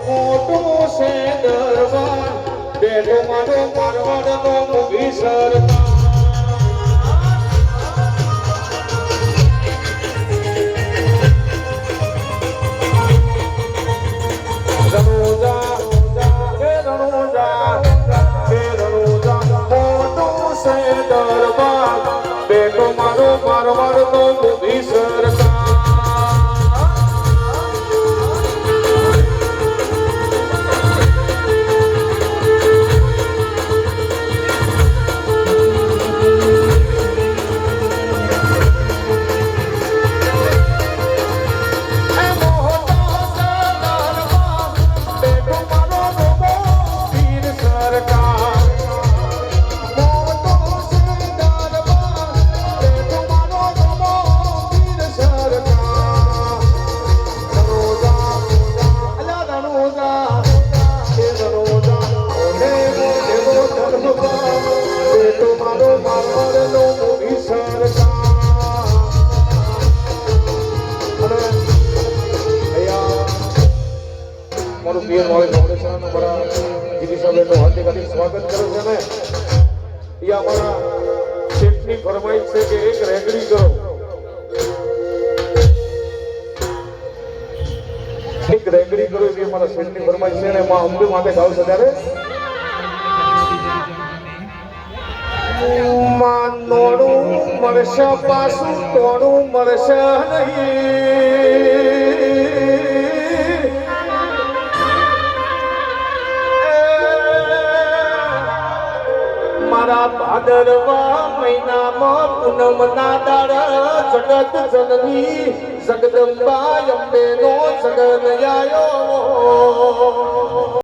મોટું છે દરબાર બેઠો મારો મારવાડનો મુગી સરકાર મારવાડનો મુગી સરકાર સ્વાગત કરે છે ને એ અમારા શેઠની ફરમાઈશ છે કે એક રેગડી કરો એ અમારા શેઠની ફરમાઈશ છે ને માં અંબે માટે ગાવશે ત્યારે માં નોડું મળશે પાછું તોડું મળશે નહીં મારા ભાદરવા મહિનામાં પૂનમના દાડા જગત જનની જગદંબા અંબેનો સગન આયો